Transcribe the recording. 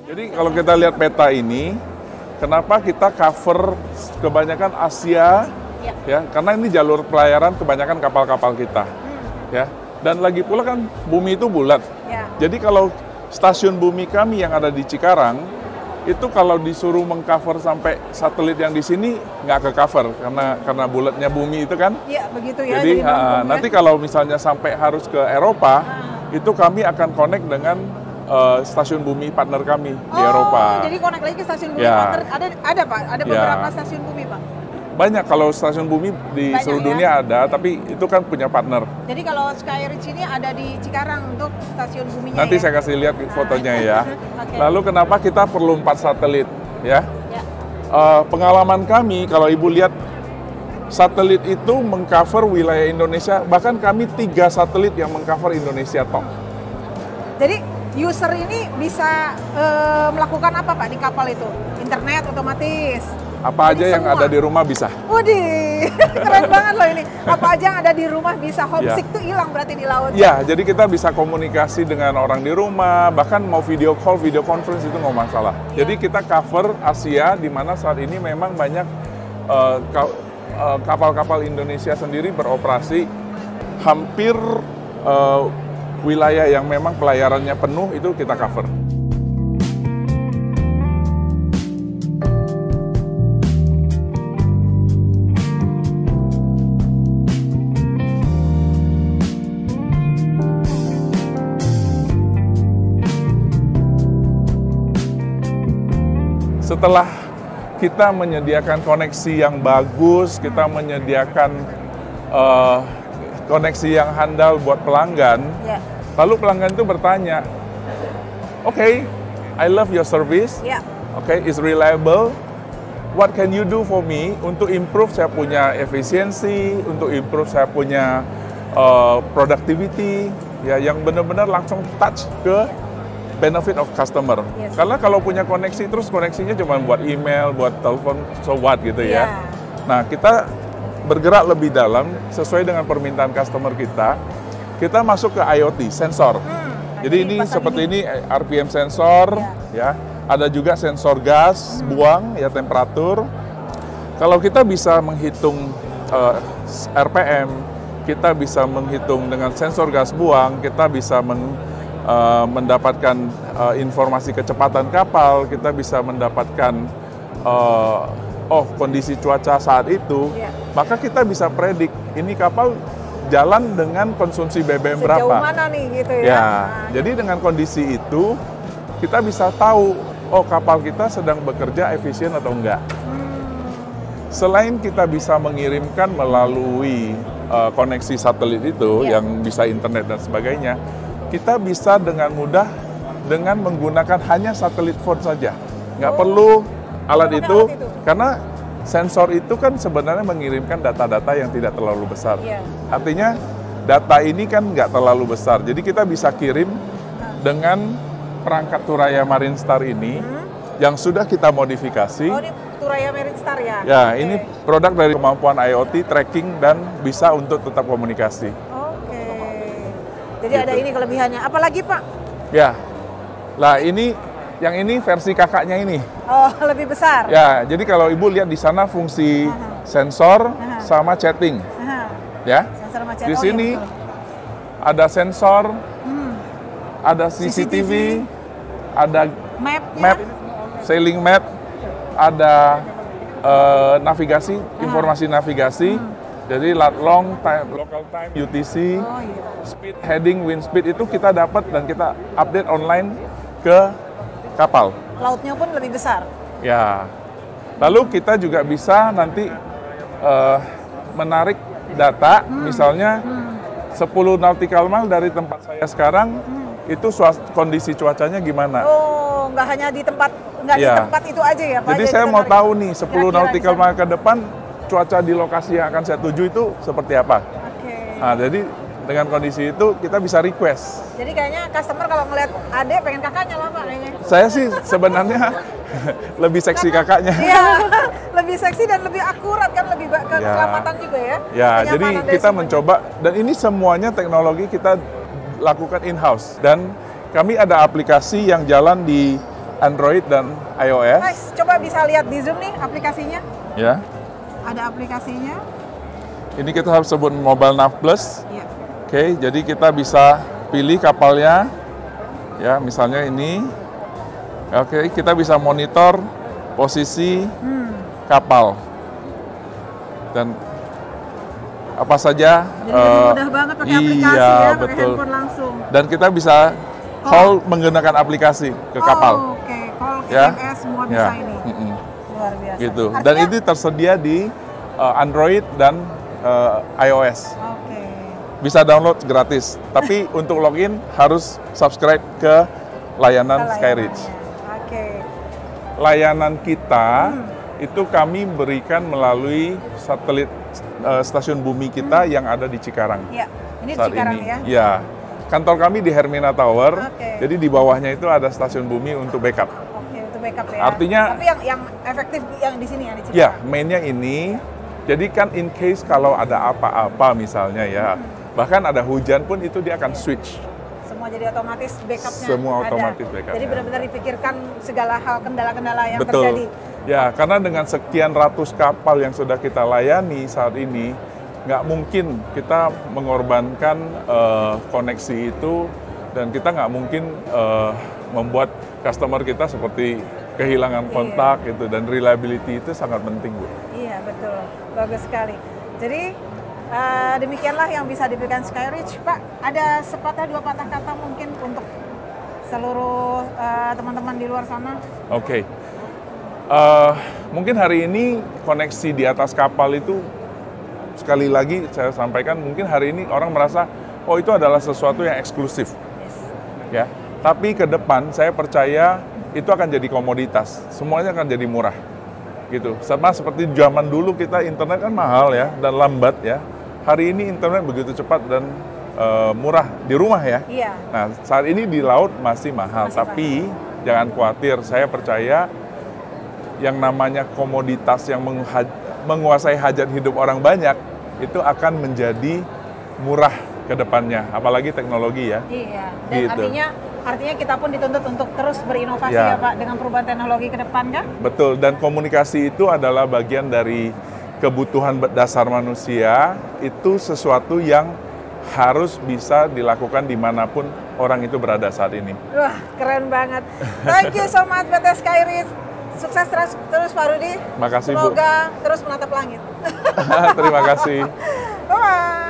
Jadi kalau kita lihat peta ini, kenapa kita cover kebanyakan Asia, ya? Karena ini jalur pelayaran kebanyakan kapal-kapal kita, ya. Dan lagi pula kan bumi itu bulat. Jadi kalau stasiun bumi kami yang ada di Cikarang, itu kalau disuruh mengcover sampai satelit yang di sini nggak ke cover karena bulatnya bumi itu kan. Iya begitu ya. Jadi nanti kalau misalnya sampai harus ke Eropa, itu kami akan connect dengan stasiun bumi partner kami di Eropa. Jadi connect lagi ke stasiun bumi partner. Ada Pak, ada beberapa stasiun bumi Pak. Banyak kalau stasiun bumi di seluruh dunia ada, tapi itu kan punya partner. Jadi kalau Skyreach ini ada di Cikarang untuk stasiun buminya. Nanti saya kasih lihat fotonya ya. Lalu kenapa kita perlu 4 satelit ya? Pengalaman kami kalau Ibu lihat satelit itu mengcover wilayah Indonesia, bahkan kami 3 satelit yang mengcover Indonesia top. Jadi user ini bisa melakukan apa Pak di kapal itu? Internet otomatis? Apa aja yang ada di rumah bisa. Widih, keren banget loh ini. Apa aja yang ada di rumah bisa. Homesick tuh hilang berarti di laut. Ya, jadi kita bisa komunikasi dengan orang di rumah, bahkan mau video call, video conference itu nggak masalah. Jadi kita cover Asia, di mana saat ini memang banyak kapal-kapal Indonesia sendiri beroperasi. Hampir wilayah yang memang pelayarannya penuh itu kita cover. Setelah kita menyediakan koneksi yang bagus, kita menyediakan koneksi yang handal buat pelanggan, lalu pelanggan itu bertanya, "Okay, I love your service, okay, it's reliable, what can you do for me untuk improve saya punya efisiensi, untuk improve saya punya productivity, ya yang benar-benar langsung touch ke benefit of customer." Karena kalau punya koneksi terus koneksinya cuma buat email, buat telepon, so what gitu ya. Nah, kita bergerak lebih dalam sesuai dengan permintaan customer kita. Kita masuk ke IoT, sensor. Jadi ini seperti ini RPM sensor, ya. Ada juga sensor gas, buang, ya temperatur. Kalau kita bisa menghitung RPM, kita bisa menghitung dengan sensor gas buang, kita bisa mendapatkan informasi kecepatan kapal, kita bisa mendapatkan kondisi cuaca saat itu, maka kita bisa predik ini kapal jalan dengan konsumsi BBM berapa. Sejauh mana nih gitu ya. Jadi dengan kondisi itu kita bisa tahu kapal kita sedang bekerja efisien atau enggak. Selain kita bisa mengirimkan melalui koneksi satelit itu yang bisa internet dan sebagainya, kita bisa dengan mudah dengan menggunakan hanya satelit phone saja. Nggak perlu alat itu, karena sensor itu kan sebenarnya mengirimkan data-data yang tidak terlalu besar. Artinya data ini kan nggak terlalu besar, jadi kita bisa kirim dengan perangkat Thuraya Marinstar ini yang sudah kita modifikasi. Oh, ini Thuraya Marinstar ya? Ya, ini produk dari kemampuan IoT, tracking, dan bisa untuk tetap komunikasi. Jadi ada ini kelebihannya. Apalagi Pak? Ya, lah yang ini versi kakaknya ini. Oh, lebih besar? Ya, jadi kalau Ibu lihat di sana fungsi sensor sama chatting. Ya, sensor sama chat. di sini ada sensor, ada CCTV, ada map, sailing map, ada navigasi, informasi navigasi. Jadi long time, local time, UTC, speed, heading, wind speed itu kita dapat dan kita update online ke kapal. Lautnya pun lebih besar. Ya. Lalu kita juga bisa nanti menarik data, misalnya 10 nautical mile dari tempat saya sekarang, itu kondisi cuacanya gimana? Oh, nggak hanya di tempat, di tempat itu aja ya Pak? Jadi saya mau tahu nih 10 nautical mile ke depan, cuaca di lokasi yang akan saya tuju itu seperti apa. Nah, jadi dengan kondisi itu kita bisa request. Jadi kayaknya customer kalau ngeliat adek pengen kakaknya lah Pak kayaknya. Saya sih sebenarnya lebih seksi kakaknya. Iya, lebih seksi dan lebih akurat kan, lebih keselamatan juga ya. Ya, jadi kita mencoba, dan ini semuanya teknologi kita lakukan in-house. Dan kami ada aplikasi yang jalan di Android dan iOS. Nice. Coba bisa lihat di Zoom nih aplikasinya. Ya. Ada aplikasinya. Ini kita harus sebut Mobile Nav Plus. Iya. Oke, jadi kita bisa pilih kapalnya. Ya, misalnya ini. Oke, kita bisa monitor posisi kapal. Dan apa saja. Jadi lebih mudah banget pakai aplikasi ya, pakai handphone langsung. Dan kita bisa call menggunakan aplikasi ke kapal. Oke, call Ya. SMS semua bisa ini. Luar biasa. Gitu. Artinya, Dan ini tersedia di Android dan iOS. Oke. Bisa download gratis. Tapi untuk login harus subscribe ke layanan Skyreach. Oke. Layanan kita itu kami berikan melalui satelit stasiun bumi kita yang ada di Cikarang. Ya, ini di Saat Cikarang ini. ya. Ya. Kantor kami di Hermina Tower. Oke. Jadi di bawahnya itu ada stasiun bumi untuk backup. Oke, untuk backup ya. Artinya- tapi yang efektif yang di sini ya di Cikarang. Ya, mainnya ini. Jadi kan in case kalau ada apa-apa misalnya ya, bahkan ada hujan pun itu dia akan switch. Semua jadi otomatis backupnya. Semua ada. otomatis backupnya. Jadi benar-benar dipikirkan segala hal kendala-kendala yang Betul. terjadi. Ya, karena dengan sekian ratus kapal yang sudah kita layani saat ini, nggak mungkin kita mengorbankan koneksi itu, dan kita nggak mungkin membuat customer kita seperti kehilangan kontak gitu, dan reliability itu sangat penting, Bu. Iya, betul. Bagus sekali. Jadi demikianlah yang bisa diberikan Skyreach. Pak, ada sepatah dua patah kata mungkin untuk seluruh teman-teman di luar sana? Oke. Mungkin hari ini koneksi di atas kapal itu, sekali lagi saya sampaikan, mungkin hari ini orang merasa, oh itu adalah sesuatu yang eksklusif. Yes. Ya. Tapi ke depan saya percaya itu akan jadi komoditas. Semuanya akan jadi murah. Gitu. Sama seperti zaman dulu kita internet kan mahal ya dan lambat ya. Hari ini internet begitu cepat dan murah di rumah ya. Iya. Nah, saat ini di laut masih mahal, tapi jangan khawatir, saya percaya yang namanya komoditas yang menguasai hajat hidup orang banyak itu akan menjadi murah ke depannya, apalagi teknologi ya. Iya. Dan Gitu. artinya kita pun dituntut untuk terus berinovasi ya Pak dengan perubahan teknologi ke depan kan? Betul, dan komunikasi itu adalah bagian dari kebutuhan dasar manusia, itu sesuatu yang harus bisa dilakukan dimanapun orang itu berada saat ini. Wah, keren banget. Thank you so much PT Skyreach. Sukses terus Pak Rudi. Makasih, Bu. Semoga terus menatap langit. Terima kasih. Bye.